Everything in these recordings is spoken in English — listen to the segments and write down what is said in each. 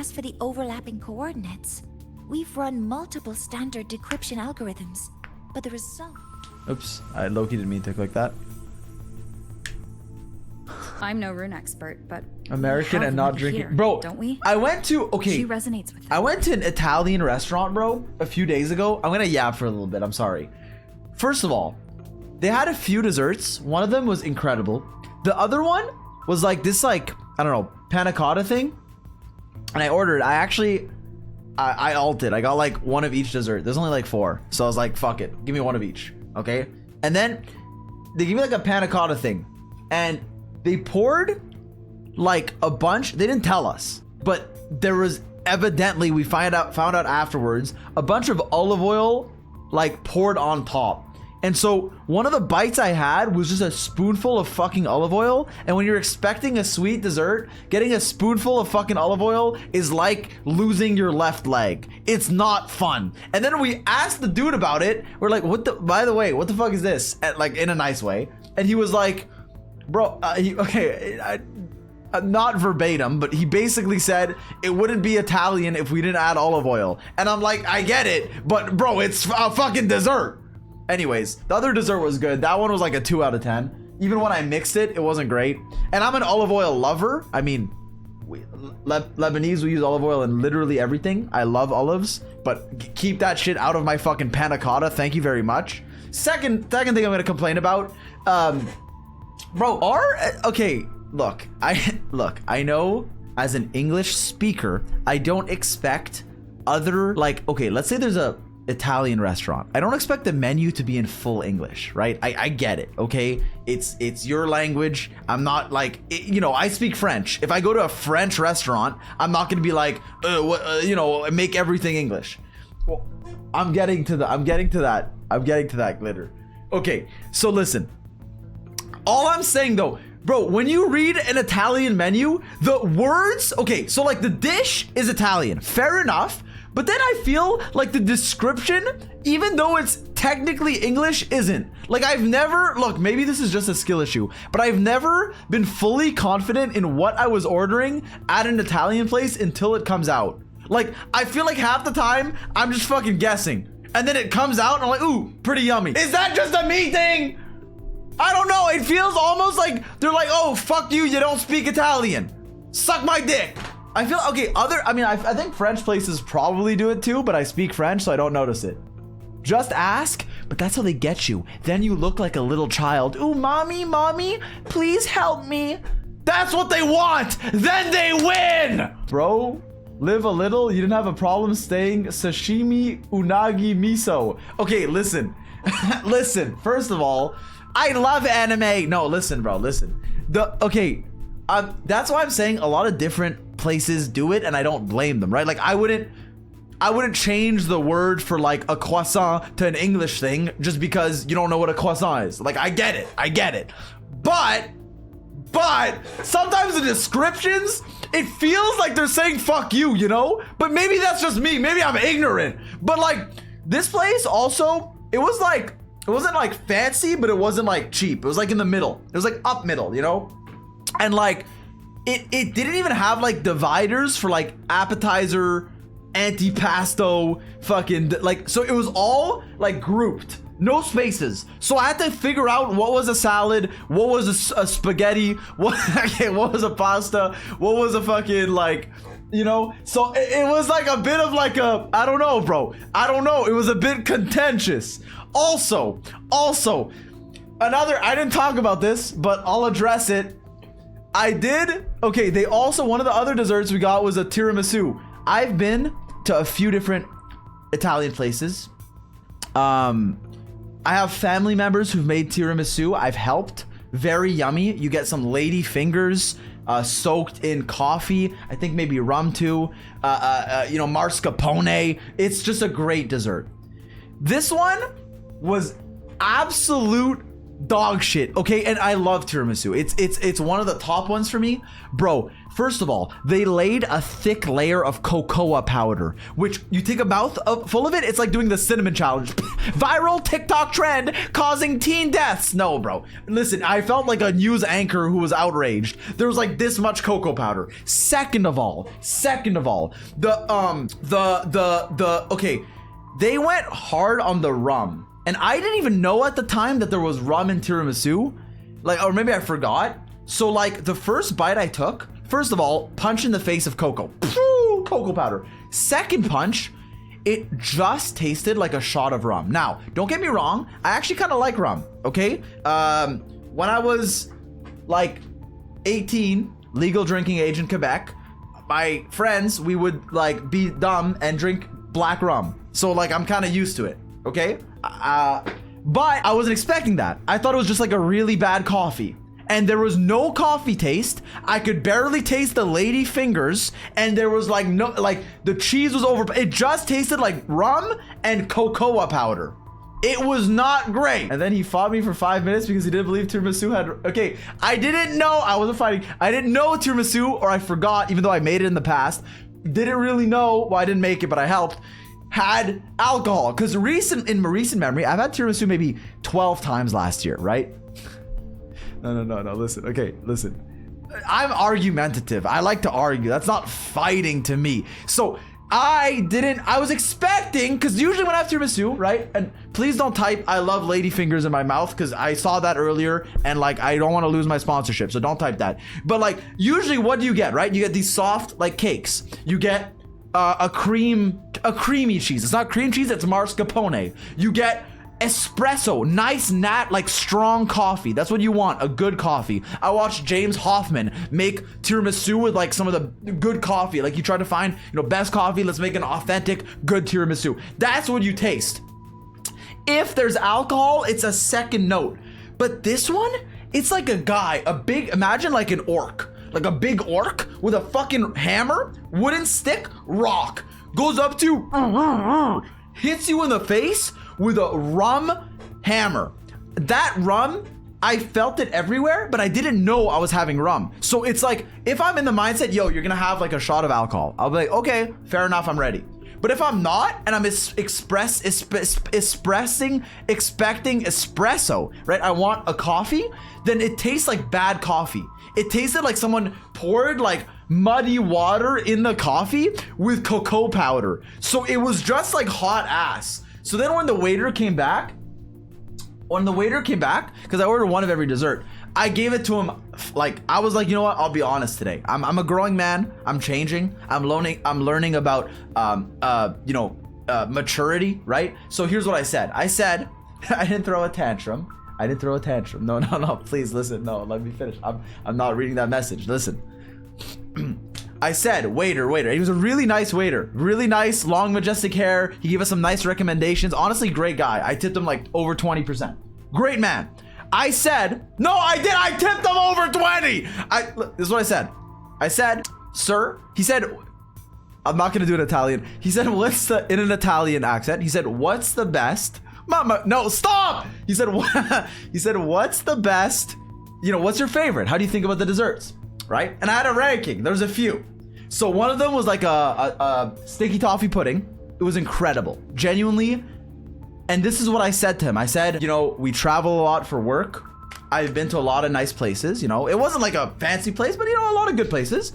as for the overlapping coordinates, we've run multiple standard decryption algorithms, but the result... Oops, I low-key didn't mean to click that. I'm no rune expert, but American and not drinking. Here, bro, don't we? I went to, okay. She resonates with I went to an Italian restaurant, bro, a few days ago. I'm gonna yap for a little bit, I'm sorry. First of all, they had a few desserts. One of them was incredible. The other one was like this, like, I don't know, panna cotta thing. And I ordered, I alted. I got like one of each dessert. There's only like 4. So I was like, fuck it, give me one of each, okay? And then they give me like a panna cotta thing. And they poured like a bunch, they didn't tell us, but there was evidently, we found out afterwards, a bunch of olive oil like poured on top. And so one of the bites I had was just a spoonful of fucking olive oil. And when you're expecting a sweet dessert, getting a spoonful of fucking olive oil is like losing your left leg. It's not fun. And then we asked the dude about it. We're like, by the way, what the fuck is this? Like in a nice way. And he was like, bro, not verbatim, but he basically said it wouldn't be Italian if we didn't add olive oil. And I'm like, I get it, but bro, it's a fucking dessert. Anyways, the other dessert was good. That one was like a 2 out of 10. Even when I mixed it, it wasn't great. And I'm an olive oil lover. I mean, Lebanese, we use olive oil in literally everything. I love olives, but keep that shit out of my fucking panna cotta. Thank you very much. Second thing I'm gonna complain about, bro, okay, look, I know as an English speaker, I don't expect other, like, okay, let's say there's a Italian restaurant. I don't expect the menu to be in full English, right? I get it, okay? It's your language. I'm not like, you know, I speak French. If I go to a French restaurant, I'm not gonna be like, you know, make everything English. Well, I'm getting to that glitter. Okay, so listen. All I'm saying though, bro, when you read an Italian menu, the words, okay, so like the dish is Italian, fair enough. But then I feel like the description, even though it's technically English, isn't. Like I've never, look, maybe this is just a skill issue, but I've never been fully confident in what I was ordering at an Italian place until it comes out. Like, I feel like half the time, I'm just fucking guessing. And then it comes out and I'm like, ooh, pretty yummy. Is that just a me thing? I don't know, it feels almost like they're like, oh, fuck you, you don't speak Italian. Suck my dick. I feel, okay, I think French places probably do it too, but I speak French, so I don't notice it. Just ask, but that's how they get you. Then you look like a little child. Ooh, mommy, please help me. That's what they want. Then they win. Bro, live a little. You didn't have a problem staying sashimi, unagi, miso. Okay, listen. Listen, first of all, I love anime. No, listen, bro, listen. That's why I'm saying a lot of different places do it, and I don't blame them, right? Like I wouldn't change the word for like a croissant to an English thing just because you don't know what a croissant is. Like I get it. But sometimes the descriptions, it feels like they're saying fuck you, you know? But maybe that's just me. Maybe I'm ignorant. But like this place also, it wasn't like fancy, but it wasn't like cheap. It was like in the middle. It was like up middle, you know? And like it didn't even have like dividers for like appetizer, antipasto, fucking like, so it was all like grouped, no spaces. So I had to figure out what was a salad, what was a spaghetti, what was a pasta, what was a fucking like, you know? So it was like a bit of like a, I don't know, bro. I don't know. It was a bit contentious. Also, another, I didn't talk about this, but I'll address it. Okay, they also, one of the other desserts we got was a tiramisu. I've been to a few different Italian places. I have family members who've made tiramisu. I've helped. Very yummy. You get some lady fingers soaked in coffee. I think maybe rum too. You know, mascarpone. It's just a great dessert. This one was absolute dog shit, okay? And I love tiramisu. It's one of the top ones for me. Bro, first of all, they laid a thick layer of cocoa powder, which you take a mouth full of it, it's like doing the cinnamon challenge. Viral TikTok trend causing teen deaths. No, bro. Listen, I felt like a news anchor who was outraged. There was like this much cocoa powder. Second of all, okay, they went hard on the rum. And I didn't even know at the time that there was rum in tiramisu. Like, or maybe I forgot. So like the first bite I took, first of all, punch in the face of cocoa. Cocoa powder. Second punch, it just tasted like a shot of rum. Now, don't get me wrong, I actually kind of like rum, okay? When I was like 18, legal drinking age in Quebec, my friends, we would like be dumb and drink black rum. So like I'm kind of used to it, okay? But I wasn't expecting that. I thought it was just like a really bad coffee. And there was no coffee taste. I could barely taste the lady fingers. And there was like no, like the cheese was over. It just tasted like rum and cocoa powder. It was not great. And then he fought me for 5 minutes because he didn't believe tiramisu had, okay, I didn't know, I wasn't fighting. I didn't know tiramisu, or I forgot, even though I made it in the past. Didn't really know, well, I didn't make it, but I helped. Had alcohol, because in recent memory, I've had tiramisu maybe 12 times last year, right? No, listen, okay, listen. I'm argumentative. I like to argue. That's not fighting to me. So I was expecting, because usually when I have tiramisu, right? And please don't type, I love lady fingers in my mouth, because I saw that earlier, and like, I don't want to lose my sponsorship, so don't type that. But like, usually what do you get, right? You get these soft, like cakes. You get a creamy cheese. It's not cream cheese, it's mascarpone. You get espresso, nice like strong coffee. That's what you want, a good coffee. I watched James Hoffman make tiramisu with like some of the good coffee. Like you try to find, best coffee, let's make an authentic, good tiramisu. That's what you taste. If there's alcohol, it's a second note. But this one, it's like a guy, imagine like an orc. Like a big orc with a fucking hammer, wooden stick, rock. Goes up to you, hits you in the face with a rum hammer. That rum, I felt it everywhere, but I didn't know I was having rum. So it's like, if I'm in the mindset, yo, you're gonna have like a shot of alcohol, I'll be like, okay, fair enough, I'm ready. But if I'm not, and I'm expecting espresso, right? I want a coffee, then it tastes like bad coffee. It tasted like someone poured like muddy water in the coffee with cocoa powder. So it was just like hot ass. So then when the waiter came back, because I ordered one of every dessert, I gave it to him. Like, I was like, you know what? I'll be honest today. I'm a growing man. I'm changing. I'm learning about, maturity, right? So here's what I said. I said, I didn't throw a tantrum. No, please listen. No, let me finish. I'm not reading that message. Listen. I said, waiter. He was a really nice waiter. Really nice, long, majestic hair. He gave us some nice recommendations. Honestly, great guy. I tipped him like over 20%. Great man. I said, no, I did. I tipped him over 20. This is what I said. I said, sir. He said, I'm not going to do it in Italian. He said, in an Italian accent. He said, what's the best? Mama, no, stop. He said, what's the best? What's your favorite? How do you think about the desserts? Right? And I had a ranking. There's a few. So one of them was like a sticky toffee pudding. It was incredible. Genuinely. And this is what I said to him. I said, we travel a lot for work. I've been to a lot of nice places. It wasn't like a fancy place, but a lot of good places.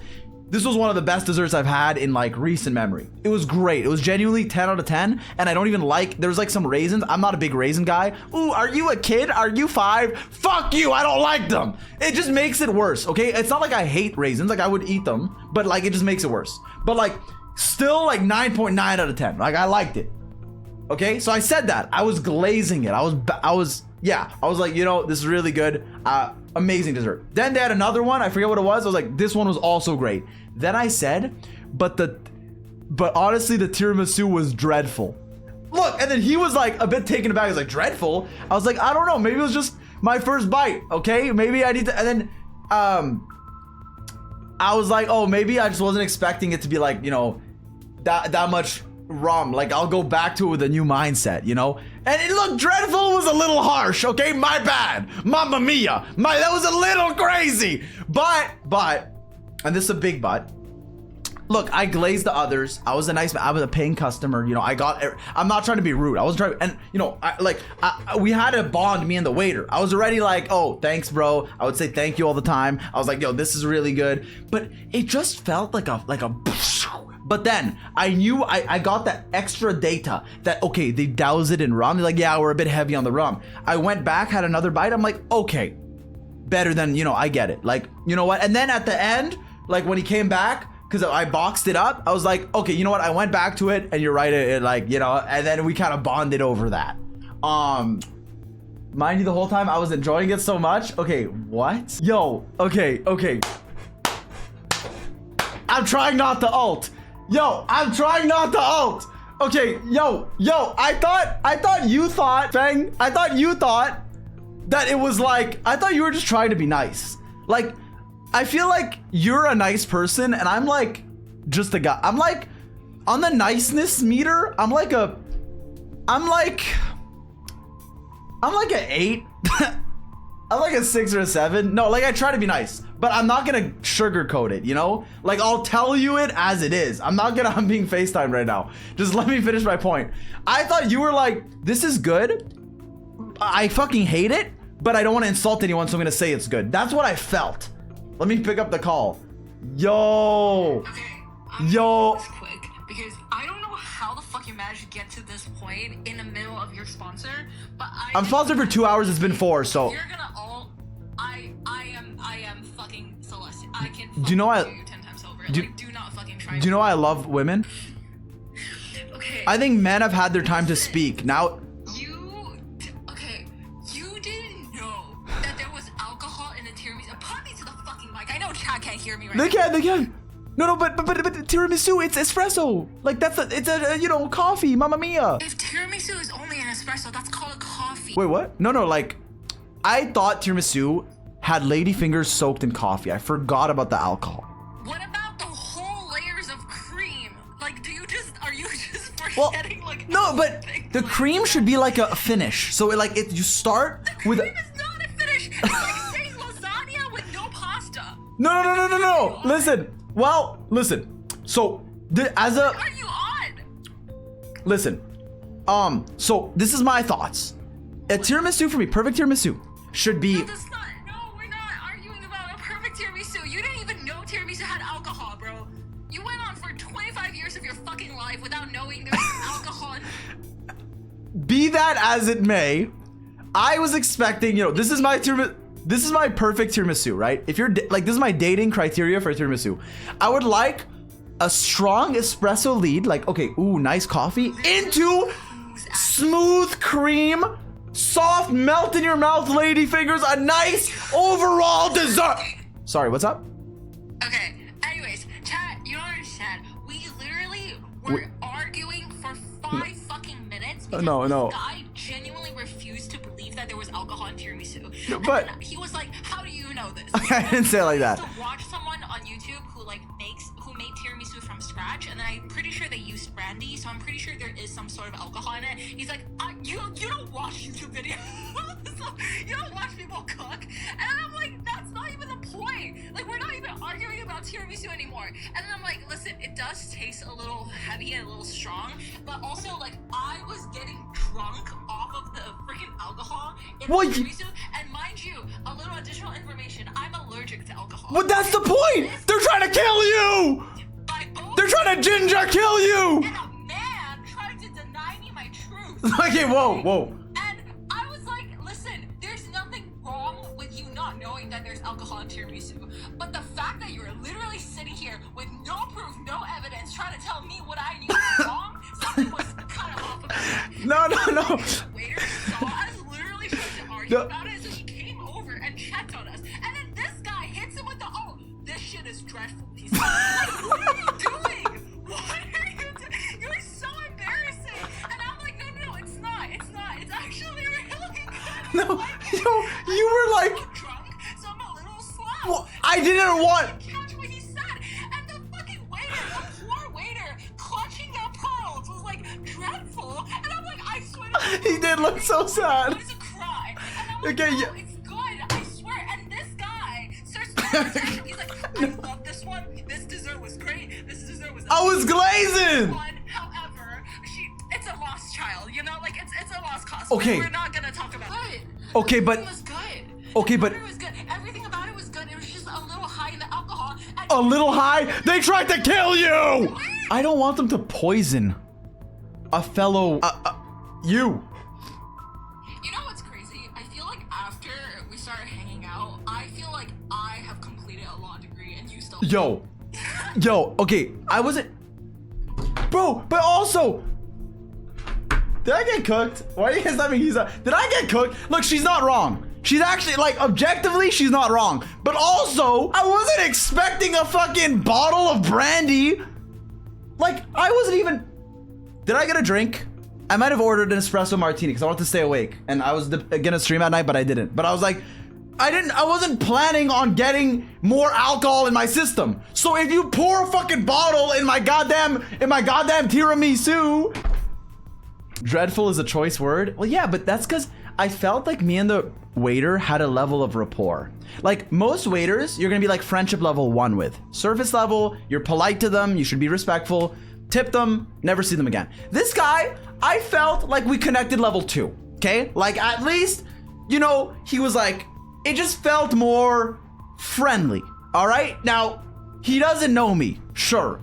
This was one of the best desserts I've had in like recent memory. It was great. It was genuinely 10 out of 10. And I don't even there's like some raisins. I'm not a big raisin guy. Ooh, are you a kid? Are you 5? Fuck you. I don't like them. It just makes it worse. Okay. It's not like I hate raisins. Like I would eat them, but like it just makes it worse. But like still like 9.9 out of 10. Like I liked it. Okay. So I said that. I was glazing it. I was like, this is really good. Amazing dessert. Then they had another one. I forget what it was. I was like, this one was also great. Then I said, but honestly, the tiramisu was dreadful. Look, and then he was like a bit taken aback. He was like, dreadful? I was like, I don't know. Maybe it was just my first bite. Okay, maybe I need to. And then I was like, oh, maybe I just wasn't expecting it to be like, that much rum. Like, I'll go back to it with a new mindset, you know? And it looked dreadful was a little harsh, okay? My bad. Mamma mia. That was a little crazy. But, and this is a big but. Look, I glazed the others. I was a paying customer. You know, I'm not trying to be rude. I was trying, and you know, we had a bond, me and the waiter. I was already like, oh, thanks, bro. I would say thank you all the time. I was like, yo, this is really good. But it just felt like a, but then I knew I got that extra data that, okay, they douse it in rum. They're like, yeah, we're a bit heavy on the rum. I went back, had another bite. I'm like, okay, better than, you know, I get it. Like, you know what? And then at the end, like when he came back, because I boxed it up, I was like, okay, you know what? I went back to it, and you're right, it like, you know, and then we kind of bonded over that. Mind you, the whole time I was enjoying it so much. Okay, what? Yo, okay. I'm trying not to alt. Yo, I'm trying not to alt. Okay, yo, I thought you thought, Feng, I thought you thought that it was like, I thought you were just trying to be nice. Like, I feel like you're a nice person and I'm like just a guy. I'm like on the niceness meter, I'm like an 8. I'm like a 6 or a 7. No, like I try to be nice, but I'm not gonna sugarcoat it, you know? Like I'll tell you it as it is. I'm being FaceTime right now. Just let me finish my point. I thought you were like, this is good. I fucking hate it, but I don't want to insult anyone, so I'm gonna say it's good. That's what I felt. Let me pick up the call. Yo. Okay, quick, because I don't know how the fuck you managed to get to this point in the middle of your sponsor, but I'm sponsored for 2 hours. It's been 4, so. You're gonna all. I am fucking Celestial. I can. Do you know I? You 10 times over. Do not fucking try. Do you know I love women? Okay. I think men have had their time to speak. Now. Hear me right They can. No, but tiramisu, it's espresso. Like it's a you know, coffee, mamma mia. If tiramisu is only an espresso, that's called a coffee. Wait, what? No, like, I thought tiramisu had lady fingers soaked in coffee. I forgot about the alcohol. What about the whole layers of cream? Like, are you just forgetting, like? No, but the cream should be like a finish. So you start the with. The cream is not a finish. It's like saying lasagna with no pasta. No. Listen. So, as a... Are you on? Listen. So, this is my thoughts. A tiramisu for me, perfect tiramisu, should be... No, we're not arguing about a perfect tiramisu. You didn't even know tiramisu had alcohol, bro. You went on for 25 years of your fucking life without knowing there was alcohol in... Be that as it may, I was expecting, you know, this is my perfect tiramisu, right? If you're like, this is my dating criteria for a tiramisu. I would like a strong espresso lead, like, okay, ooh, nice coffee, into smooth cream, soft, melt in your mouth, lady fingers, a nice overall dessert. Sorry, what's up? Okay, anyways, chat, you don't understand. We literally were arguing for 5 fucking minutes because No. this guy genuinely refused to believe that there was alcohol in tiramisu. No, but and he was like, how do you know this? I didn't say it like that. I used to watch someone on YouTube who made tiramisu from scratch, and then I'm pretty sure they used brandy, so I'm pretty sure there is some sort of alcohol in it. He's like, you don't watch YouTube videos. You don't watch people cook. And I'm like, that's not even the point. Like, we're not even arguing about tiramisu anymore. And then I'm like, listen, it does taste a little heavy and a little strong, but also, like, I was getting drunk off of the freaking alcohol in tiramisu. And mind you, a little additional information, I'm allergic to alcohol. Well, that's the point. They're trying to kill you. They're trying to ginger kill you. And a man tried to deny me my truth. Okay, whoa. And I was like, listen, there's nothing wrong with you not knowing that there's alcohol in tiramisu. But the fact that you're literally sitting here with no proof, no evidence, trying to tell me what I knew was wrong, something was kind of off about it. No. The waiter saw us literally trying to argue about it, so he came over and checked on us. And then this guy hits him with the, this shit is dreadful. He's like, what are you doing? What are you doing? You're so embarrassing. And I'm like, no, it's not. It's actually really good. No, you were like... I'm drunk, so I'm a little slow. Well, I didn't want... Catch what he said. And the fucking waiter, the poor waiter, clutching their pearls, was He did look so sad. It was a cry. And I was Okay, like, yeah. oh, it's good, I swear. And this guy starts to conversation. He's like, I love this one. This dessert was great. This dessert was I was amazing. glazing. However, it's a lost child, you know? Like, it's a lost cause. Okay. We're not gonna talk about it. Okay, but- It was good. Okay, The but- order was good. Everything about it was good. It was just a little high in the alcohol. And A little high? They tried to kill you! I don't want them to poison a fellow, you. You know what's crazy? I feel like after we started hanging out, I feel like I have completed a law degree and you still. Yo, okay, I wasn't, bro, but also, did I get cooked? Why are you guys letting me use that? Did I get cooked? Look, she's not wrong. She's actually, like, objectively, she's not wrong. But also, I wasn't expecting a fucking bottle of brandy. Like, I wasn't even, did I get a drink? I might have ordered an espresso martini because I wanted to stay awake. And I was gonna stream at night, but I didn't. But I was like, I wasn't planning on getting more alcohol in my system. So if you pour a fucking bottle in my goddamn tiramisu, dreadful is a choice word. Well, yeah, but that's because I felt like me and the waiter had a level of rapport. Like most waiters, you're gonna be like friendship level 1 with. Surface level, you're polite to them, you should be respectful, tip them, never see them again. This guy, I felt like we connected level 2, okay? Like at least, you know, he was like, it just felt more friendly, all right? Now, he doesn't know me, sure,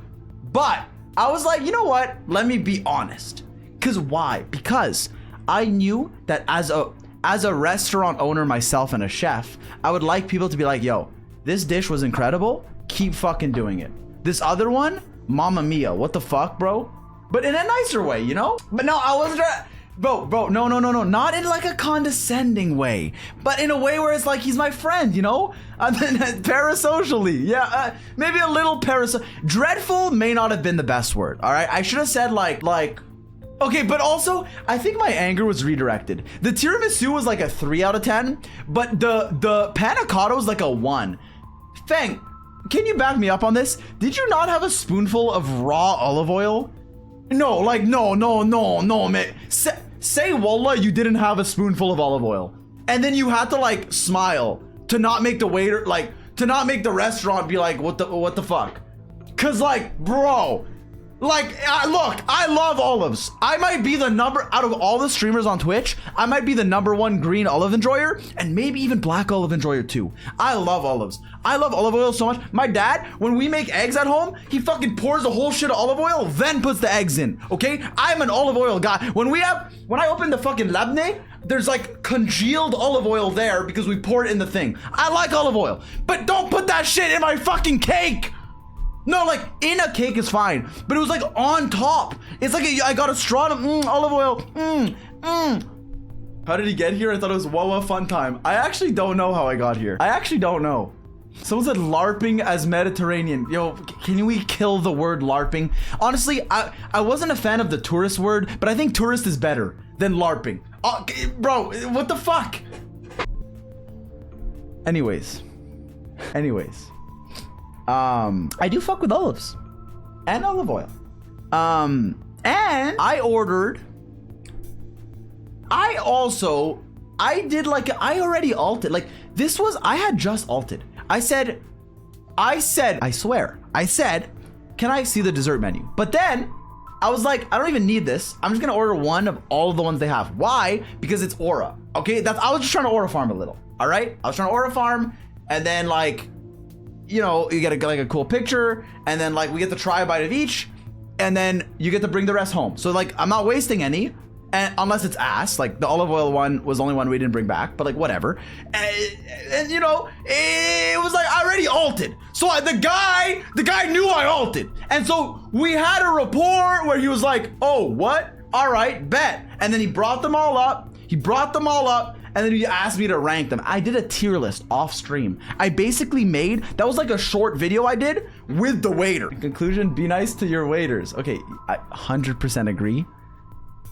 but I was like, you know what? Let me be honest. Because why? Because I knew that as a restaurant owner myself and a chef, I would like people to be like, yo, this dish was incredible. Keep fucking doing it. This other one, Mamma Mia, what the fuck, bro? But in a nicer way, you know? But no, I wasn't trying. Bro, no. Not in like a condescending way, but in a way where it's like he's my friend, you know? Parasocially, yeah, maybe a little dreadful may not have been the best word, all right? I should have said like, okay, but also, I think my anger was redirected. The tiramisu was like a 3 out of 10, but the panna cotta was like a 1. Fang, can you back me up on this? Did you not have a spoonful of raw olive oil? No, like, no, man. Say wallah, you didn't have a spoonful of olive oil. And then you had to like smile to not make the waiter, like, to not make the restaurant be like, what the fuck? Cause like, bro, like, look, I love olives. I might be the out of all the streamers on Twitch, I might be the #1 green olive enjoyer and maybe even black olive enjoyer too. I love olives. I love olive oil so much. My dad, when we make eggs at home, he fucking pours a whole shit of olive oil, then puts the eggs in, okay? I'm an olive oil guy. When I open the fucking labne, there's like congealed olive oil there because we pour it in the thing. I like olive oil, but don't put that shit in my fucking cake. No, like in a cake is fine, but it was like on top. It's like I got a straw of olive oil. How did he get here? I thought it was whoa, fun time. I actually don't know how I got here. I actually don't know. Someone said LARPing as Mediterranean. Yo, can we kill the word LARPing? Honestly, I wasn't a fan of the tourist word, but I think tourist is better than LARPing. Bro, what the fuck? Anyways. I do fuck with olives and olive oil. And I already alted. Like this was, I had just alted. I said, can I see the dessert menu? But then I was like, I don't even need this. I'm just gonna order one of all of the ones they have. Why? Because it's Aura. Okay, I was just trying to Aura farm a little. All right, I was trying to Aura farm, and then like, you know, you get like a cool picture, and then like we get to try a bite of each, and then you get to bring the rest home. So like, I'm not wasting any. And unless it's ass, like the olive oil one was the only one we didn't bring back, but like whatever. And you know, it was like I already alted. So the guy knew I alted. And so we had a rapport where he was like, oh, what? All right, bet. And then he brought them all up. And then he asked me to rank them. I did a tier list off stream. I basically that was like a short video I did with the waiter. In conclusion, be nice to your waiters. Okay, I 100% agree.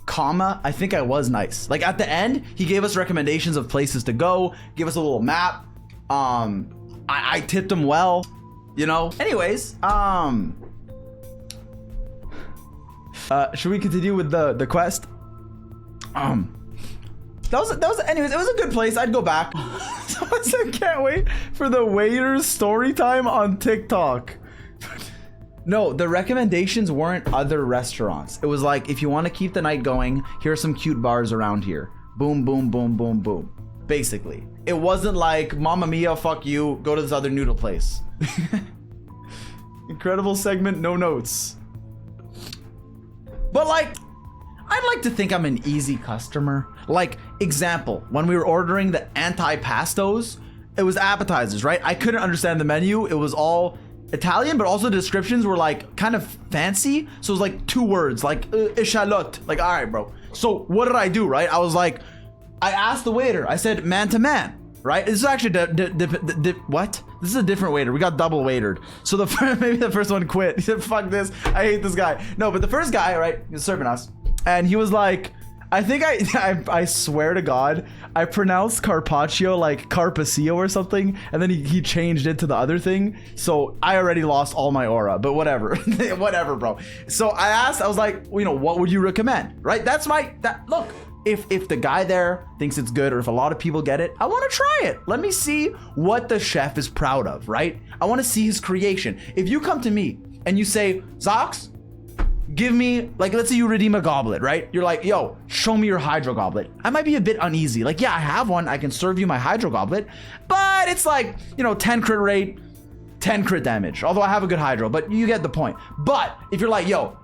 Comma, I think I was nice. Like at the end, he gave us recommendations of places to go, give us a little map. I tipped him well, you know. Anyways, should we continue with the quest? Anyways, it was a good place. I'd go back. Someone said, can't wait for the waiter's story time on TikTok. No, the recommendations weren't other restaurants. It was like, if you want to keep the night going, here are some cute bars around here. Boom, boom, boom, boom, boom. Basically. It wasn't like, Mamma Mia, fuck you, go to this other noodle place. Incredible segment, no notes. But like, I'd like to think I'm an easy customer. Like, example, when we were ordering the antipastos, it was appetizers, right? I couldn't understand the menu. It was all Italian, but also the descriptions were like kind of fancy. So it was like 2 words, like echalot. Like, all right, bro. So what did I do, right? I was like, I asked the waiter. I said, man to man, right? This is actually what? This is a different waiter. We got double waitered. So maybe the first one quit. He said, fuck this. I hate this guy. No, but the first guy, right? He was serving us. And he was like, I think I swear to God, I pronounced Carpaccio like Carpaccio or something, and then he changed it to the other thing. So I already lost all my aura, but whatever. Whatever, bro. So I asked, I was like, well, you know, what would you recommend? Right? Look, if the guy there thinks it's good, or if a lot of people get it, I want to try it. Let me see what the chef is proud of, right? I want to see his creation. If you come to me and you say, zy0x, give me, like, let's say you redeem a goblet, right? You're like, yo, show me your hydro goblet. I might be a bit uneasy. Like, yeah, I have one. I can serve you my hydro goblet, but it's like, you know, 10 crit rate, 10 crit damage. Although I have a good hydro, but you get the point. But if you're like, yo,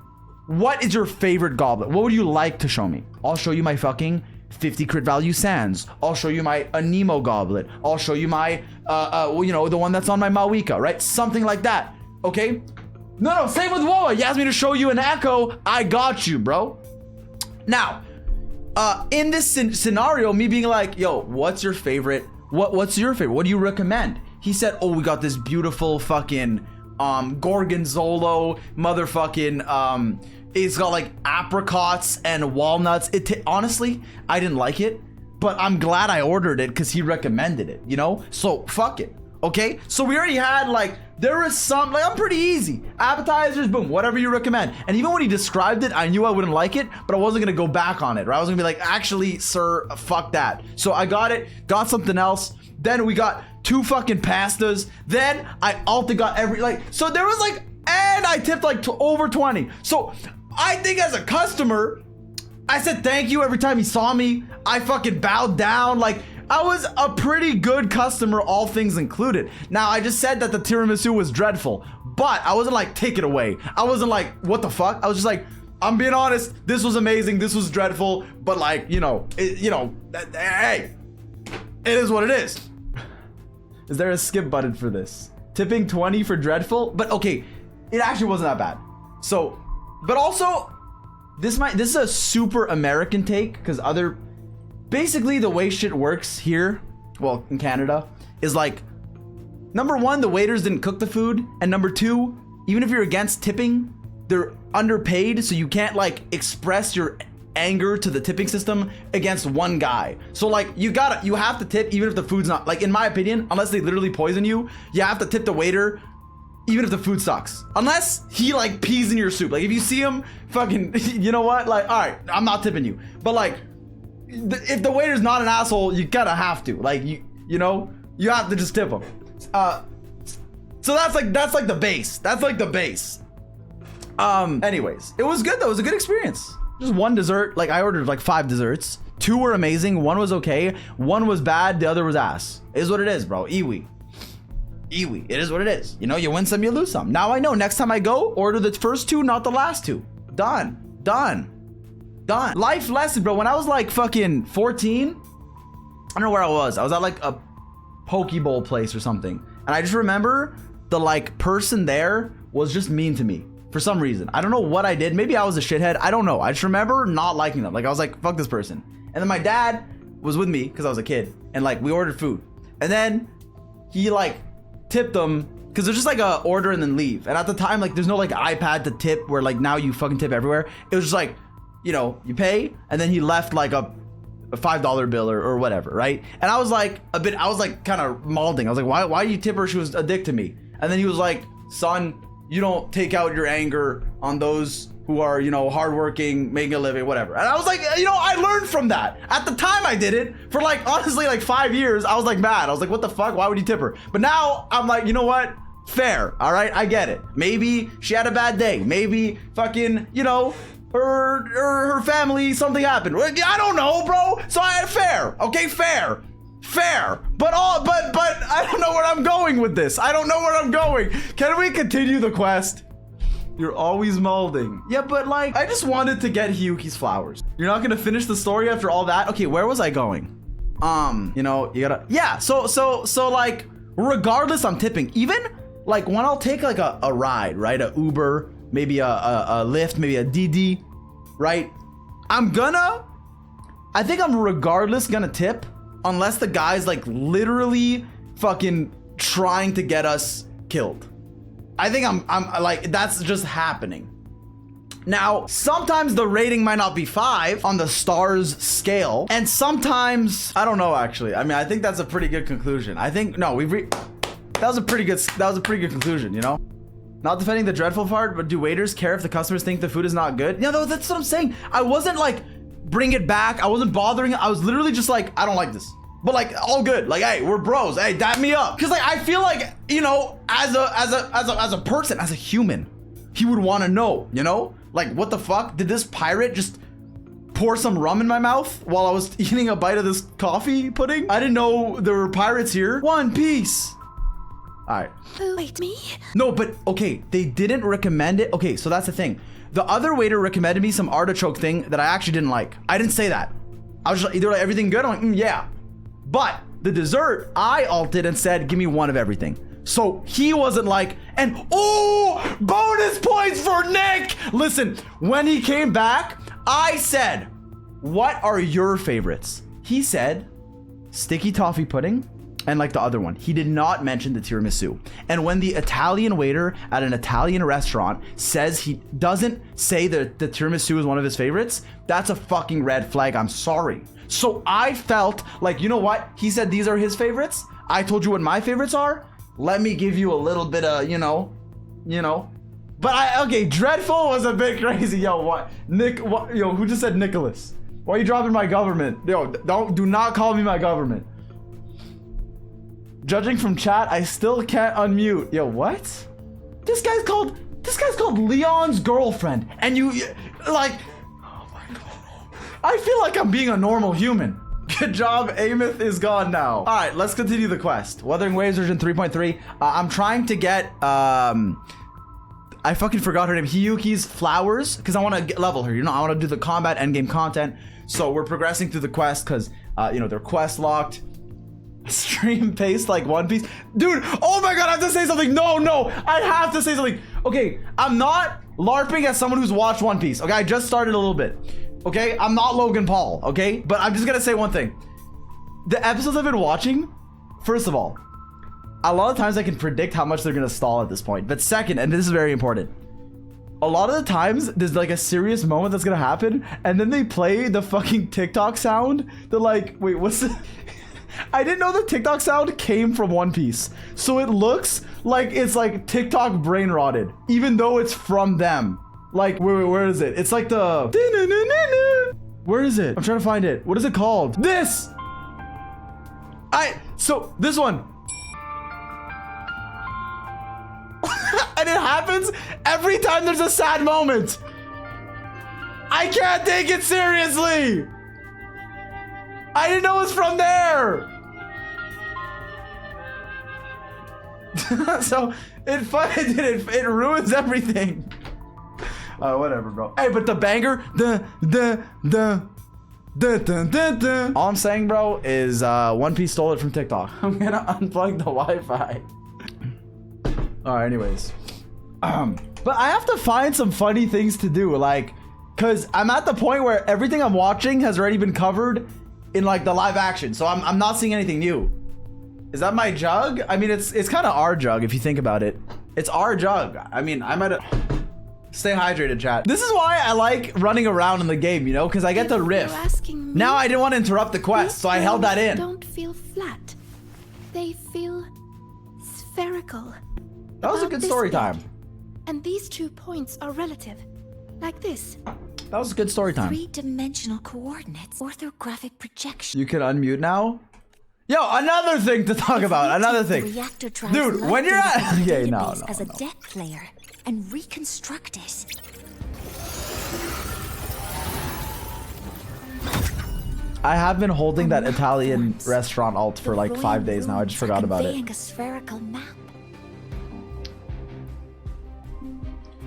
what is your favorite goblet? What would you like to show me? I'll show you my fucking 50 crit value sands. I'll show you my Anemo goblet. I'll show you my, you know, the one that's on my Mawika, right? Something like that, okay? No, same with Woa. You asked me to show you an Echo. I got you, bro. Now, in this scenario, me being like, yo, what's your favorite? What's your favorite? What do you recommend? He said, oh, we got this beautiful fucking gorgonzolo motherfucking it's got like apricots and walnuts. Honestly, I didn't like it, but I'm glad I ordered it because he recommended it, you know? So fuck it. Okay, so we already had like, there was some, like, I'm pretty easy. Appetizers, boom, whatever you recommend. And even when he described it, I knew I wouldn't like it, but I wasn't gonna go back on it, right? I was gonna be like, actually, sir, fuck that. So I got it, got something else. Then we got 2 fucking pastas. Then I also got so there was like, and I tipped like over 20. So I think as a customer, I said thank you every time he saw me. I fucking bowed down, like, I was a pretty good customer, all things included. Now, I just said that the tiramisu was dreadful, but I wasn't like, take it away. I wasn't like, what the fuck? I was just like, I'm being honest, this was amazing, this was dreadful, but like, hey, it is what it is. Is there a skip button for this? Tipping 20 for dreadful? But okay, it actually wasn't that bad. So, but also, this is a super American take, because basically, the way shit works here, well, in Canada, is like, number 1, the waiters didn't cook the food, and number 2, even if you're against tipping, they're underpaid, so you can't like express your anger to the tipping system against one guy. So like, you have to tip even if the food's not, like, in my opinion, unless they literally poison you, you have to tip the waiter even if the food sucks. Unless he like pees in your soup. Like, if you see him fucking, you know what, like, all right, I'm not tipping you, but like, if the waiter's not an asshole, you kind of have to, like, you know, you have to just tip him. So that's like the base. That's like the base. Anyways, it was good though. It was a good experience. Just one dessert. Like, I ordered like 5 desserts. 2 were amazing. 1 was okay. 1 was bad. The other was ass. It is what it is, bro. Iwi. It is what it is. You know, you win some, you lose some. Now I know. Next time I go, order the first 2, not the last 2. Done. Life lesson, bro. When I was like fucking 14, I don't know where I was at like a poke bowl place or something, and I just remember the like person there was just mean to me for some reason. I don't know what I did. Maybe I was a shithead. I don't know. I just remember not liking them. Like, I was like, fuck this person. And then my dad was with me because I was a kid, and like, we ordered food, and then he like tipped them because there's just like a order and then leave. And at the time, like, there's no like iPad to tip where like now you fucking tip everywhere. It was just like, you know, you pay, and then he left like a $5 bill or whatever, right? And I was like kind of malding. I was like, why do you tip her? She was a dick to me. And then he was like, son, you don't take out your anger on those who are, you know, hardworking, making a living, whatever. And I was like, you know, I learned from that. At the time I did it for like, honestly, like 5 years. I was like mad. I was like, what the fuck? Why would you tip her? But now I'm like, you know what? Fair. All right. I get it. Maybe she had a bad day. Maybe fucking, you know, her family, something happened. I don't know, bro. So fair. Okay. Fair. But I don't know where I'm going with this. I don't know where I'm going. Can we continue the quest? You're always molding. Yeah, but like, I just wanted to get Hiyuki's flowers. You're not gonna finish the story after all that? Okay, where was I going? You know, you gotta, yeah, so like, regardless, I'm tipping. Even like when I'll take like a ride, right? A Uber, maybe a Lyft, maybe a DD, right? I think I'm regardless gonna tip unless the guy's like literally fucking trying to get us killed. I think I'm like, that's just happening. Now, sometimes the rating might not be 5 on the stars scale, and sometimes, I don't know actually. I mean, I think that's a pretty good conclusion. I think, no, that was a pretty good conclusion, you know? Not defending the dreadful part, but do waiters care if the customers think the food is not good? Yeah, that's what I'm saying. I wasn't like, bring it back. I wasn't bothering. I was literally just like, I don't like this. But like, all good. Like, hey, we're bros. Hey, dap me up. Cause like, I feel like, you know, as a person, as a human, he would want to know, you know? Like, what the fuck? Did this pirate just pour some rum in my mouth while I was eating a bite of this coffee pudding? I didn't know there were pirates here. One Piece. All right. Wait, me? No, but okay, they didn't recommend it. Okay, so that's the thing. The other waiter recommended me some artichoke thing that I actually didn't like. I didn't say that. I was just either like, everything good? I'm like, yeah. But the dessert, I alted and said, give me one of everything. So he wasn't like, and oh, bonus points for Nick. Listen, when he came back, I said, what are your favorites? He said, sticky toffee pudding and like the other one. He did not mention the tiramisu. And when the Italian waiter at an Italian restaurant says he doesn't say that the tiramisu is one of his favorites, that's a fucking red flag. I'm sorry. So I felt like, you know what? He said these are his favorites. I told you what my favorites are. Let me give you a little bit of, you know. But okay, dreadful was a bit crazy. Yo, what? Nick, what? Yo, who just said Nicholas? Why are you dropping my government? Yo, do not call me my government. Judging from chat, I still can't unmute. Yo, what? This guy's called Leon's girlfriend. And you, like, I feel like I'm being a normal human. Good job, Amith is gone now. All right, let's continue the quest. Wuthering Waves version 3.3. I'm trying to get, I fucking forgot her name. Hiyuki's flowers, because I want to level her. You know, I want to do the combat endgame content. So we're progressing through the quest because, you know, they're quest locked. Stream pace like One Piece. Dude, oh my God, I have to say something. No, I have to say something. Okay, I'm not LARPing as someone who's watched One Piece. Okay, I just started a little bit. Okay, I'm not Logan Paul, okay? But I'm just gonna say one thing. The episodes I've been watching, first of all, a lot of times I can predict how much they're gonna stall at this point. But second, and this is very important, a lot of the times there's like a serious moment that's gonna happen, and then they play the fucking TikTok sound. They're like, wait, what's the... I didn't know the TikTok sound came from One Piece. So it looks like it's like TikTok brain rotted, even though it's from them. Like, wait, where is it? It's like the... Where is it? I'm trying to find it. What is it called? This! So, this one. And it happens every time there's a sad moment. I can't take it seriously. I didn't know it was from there. So, it ruins everything. Whatever, bro. Hey, but the banger, all I'm saying, bro, is One Piece stole it from TikTok. I'm gonna unplug the Wi-Fi. All right, anyways. But I have to find some funny things to do, like, cause I'm at the point where everything I'm watching has already been covered in like the live action, so I'm not seeing anything new. Is that my jug? I mean, it's kind of our jug if you think about it. It's our jug. I mean, I might have... Stay hydrated, chat. This is why I like running around in the game, you know, because I get the riff. Now I didn't want to interrupt the quest, so I held that in. Don't feel flat. They feel spherical. That was a good story time. And these 2 points are relative. Like this. That was a good story time. Three-dimensional coordinates. Orthographic projection. You can unmute now. Yo, another thing to talk about. Another thing. Reactor drives Dude, light when you're data at... from the Okay, no, database no, as a no. deck layer and reconstruct it. I have been holding that A map Italian forms. restaurant alt for The like 5 days now. I just ruins are forgot about it. conveying a spherical map.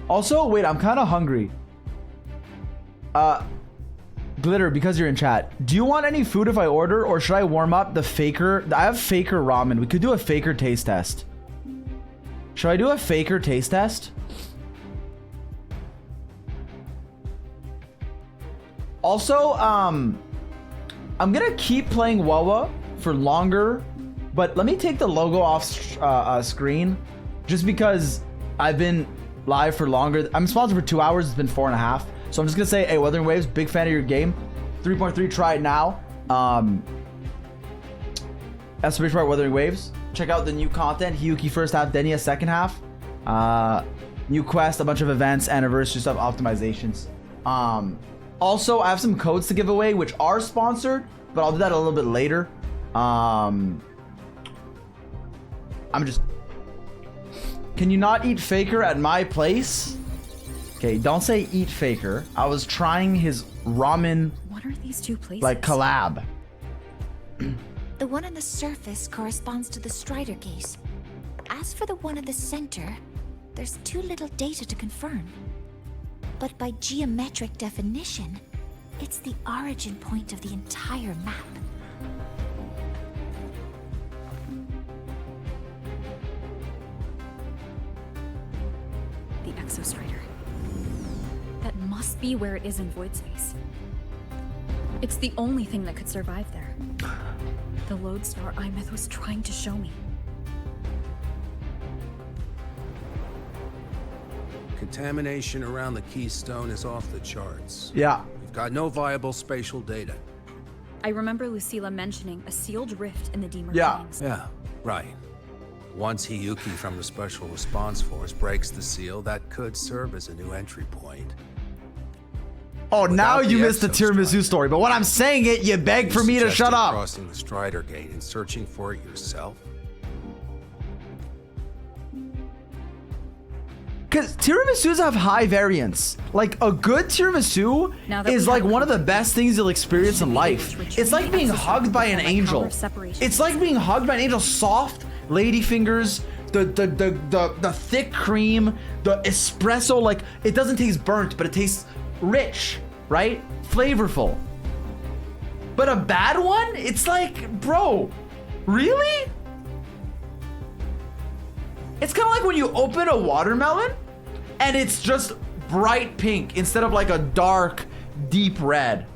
Also, wait, I'm kind of hungry. Glitter, because you're in chat, do you want any food if I order, or should I warm up the faker? I have faker ramen. We could do a faker taste test. Should I do a faker taste test? Also, I'm gonna keep playing Wawa for longer, but let me take the logo off screen, just because I've been live for longer. I'm sponsored for 2 hours. It's been 4.5. So I'm just gonna say, hey, Wuthering Waves, big fan of your game. 3.3, try it now. Exclamation mark Wuthering Waves. Check out the new content. Hiyuki first half, Denia second half. New quest, a bunch of events, anniversary stuff, optimizations. Also, I have some codes to give away, which are sponsored, but I'll do that a little bit later. I'm just... Can you not eat faker at my place? Okay, don't say eat faker. I was trying his ramen, What are these 2 places? like, collab. The one on the surface corresponds to the Strider case. As for the one at the center, there's too little data to confirm. But by geometric definition, it's the origin point of the entire map. The Exostrider. That must be where it is in void space. It's the only thing that could survive there. The lodestar Imeth was trying to show me. Contamination around the keystone is off the charts. Yeah. We've got no viable spatial data. I remember Lucilla mentioning a sealed rift in the Deemer Yeah. Plains. Yeah, right. Once Hiyuki from the Special Response Force breaks the seal, that could serve as a new entry point. Oh, now Without you the missed the tiramisu Exostrider. story, but when I'm saying it, you beg for me to shut Suggesting up. Crossing the Strider Gate and searching for it yourself? Because tiramisus have high variance. Like, a good tiramisu Now that is we like have one of the proof, best things you'll experience in life. It's like being hugged by an angel. It's like being hugged by an angel. Soft lady fingers, the thick cream, the espresso. Like, it doesn't taste burnt, but it tastes rich, right? Flavorful. But a bad one, it's like, bro, really? It's kind of like when you open a watermelon and it's just bright pink instead of like a dark, deep red.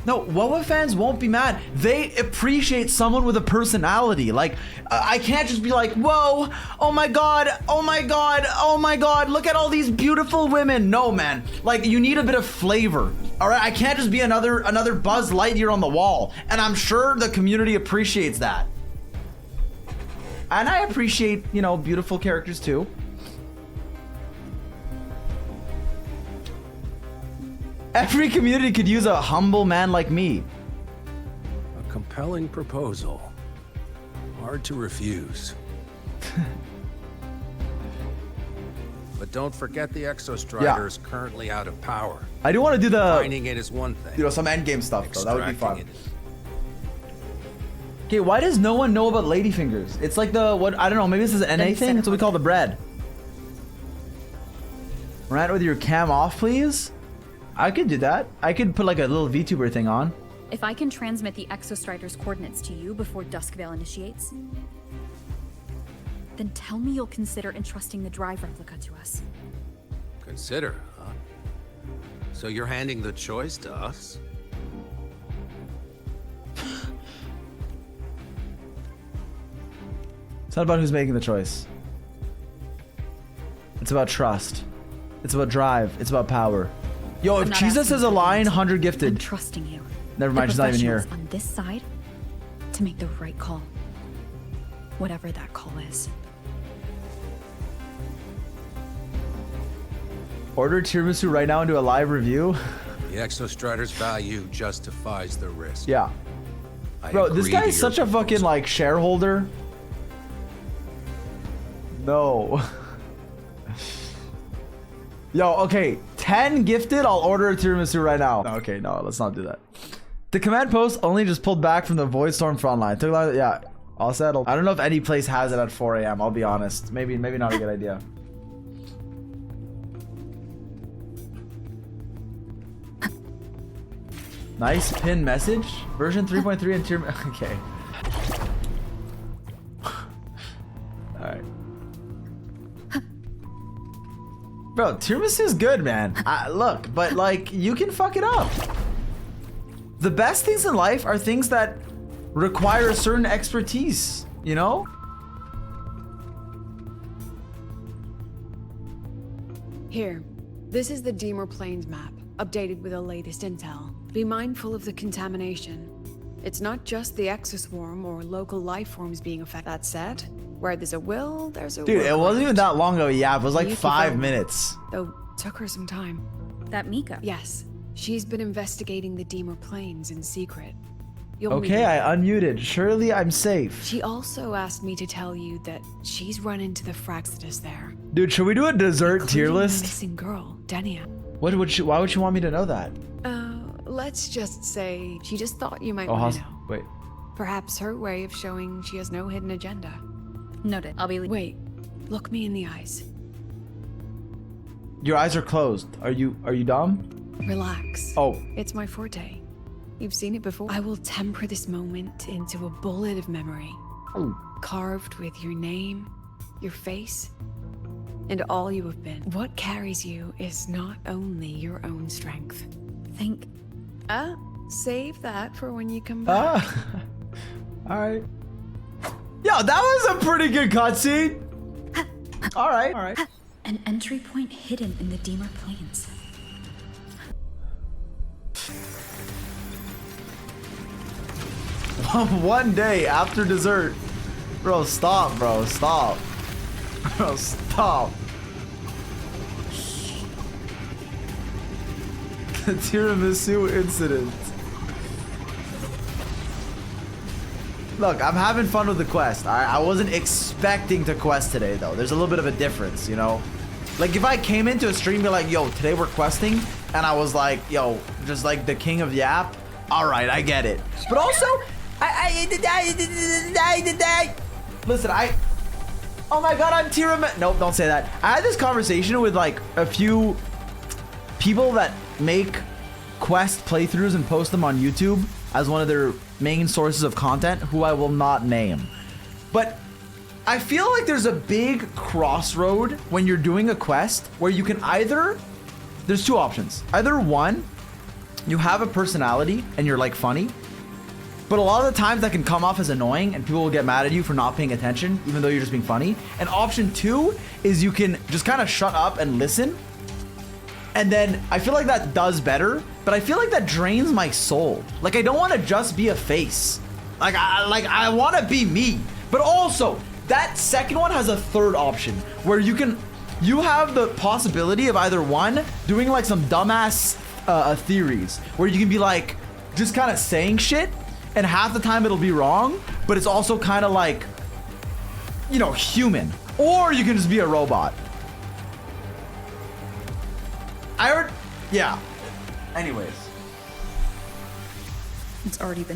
No, Wawa fans won't be mad. They appreciate someone with a personality. Like, I can't just be like, whoa, oh my god, oh my god, oh my god, look at all these beautiful women. No, man. Like, you need a bit of flavor. All right, I can't just be another Buzz Lightyear on the wall. And I'm sure the community appreciates that. And I appreciate, you know, beautiful characters too. Every community could use a humble man like me. A compelling proposal. Hard to refuse. But don't forget the Exostrider is currently out of power. I do want to do the, Finding it is one thing. you know, some endgame stuff though. That would be fun. Extracting it is- Okay, why does no one know about ladyfingers? It's like the, what, I don't know, maybe this is an NA thing? That's what we call the bread. Rant with your cam off, please? I could do that. I could put like a little VTuber thing on. If I can transmit the Exostrider's coordinates to you before Duskvale initiates, then tell me you'll consider entrusting the drive replica to us. Consider, huh? So you're handing the choice to us? It's not about who's making the choice. It's about trust. It's about drive. It's about power. Yo, if I'm not Jesus asking is a for lion, things. 100 I'm gifted. trusting you. Never mind, The she's not even here. professionals on this side to make the right call. Whatever that call is. Order tiramisu right now and do a live review. The Exostrider's value justifies the risk. Yeah. I Bro, this agree guy to is your such a fucking proposal. like shareholder. No. Yo, okay. 10 gifted, I'll order a tiramisu right now. Okay, no, let's not do that. The command post only just pulled back from the Void Storm front line. Took like, yeah, all settled. I don't know if any place has it at 4 a.m. I'll be honest. Maybe not a good idea. Nice pin message. Version 3.3 and tier. Okay. Alright. Bro, tiramisu is good, man. Look, but like, you can fuck it up. The best things in life are things that require a certain expertise, you know? Here, this is the Deemer Plains map, updated with the latest intel. Be mindful of the contamination. It's not just the exoswarm or local life forms being affected. That said, where there's a will, there's a Dude, it wasn't even that long ago. Yeah, it was like Yuki 5 found- minutes. Though, took her some time. That Mika. Yes, she's been investigating the Deemer Plains in secret. You'll meet Okay, her. I unmuted. Surely I'm safe. She also asked me to tell you that she's run into the Fraxidus there. Dude, should we do a dessert tier including the list? missing girl, Denia. Why would she want me to know that? Let's just say she just thought you might Oh, want to know. wait. Perhaps her way of showing she has no hidden agenda. Noted. I'll be. Wait, look me in the eyes. Your eyes are closed. Are you dumb? Relax. Oh. It's my forte. You've seen it before. I will temper this moment into a bullet of memory. Carved with your name, your face, and all you have been. What carries you is not only your own strength. Think. Save that for when you come back. Alright. Yo, that was a pretty good cutscene. Alright. An entry point hidden in the Deemer Plains. One day after dessert. Bro, stop, bro. Stop. Bro, stop. The tiramisu incident. Look, I'm having fun with the quest. I wasn't expecting to quest today, though. There's a little bit of a difference, you know? Like, if I came into a stream and be like, yo, today we're questing, and I was like, yo, just like the king of Yap, all right, I get it. But also, listen, oh my god, I'm tiramisu. Nope, don't say that. I had this conversation with like a few people that make quest playthroughs and post them on YouTube as one of their main sources of content, who I will not name. But I feel like there's a big crossroad when you're doing a quest where you can either, there's two options. Either one, you have a personality and you're like funny, but a lot of the times that can come off as annoying and people will get mad at you for not paying attention, even though you're just being funny. And option two is you can just kind of shut up and listen. And then I feel like that does better, but I feel like that drains my soul. Like, I don't want to just be a face. I want to be me. But also, that second one has a third option where you have the possibility of either one, doing like some dumbass theories where you can be like, just kind of saying shit, and half the time it'll be wrong, but it's also kind of like, you know, human. Or you can just be a robot. I heard, yeah. Anyways. It's already been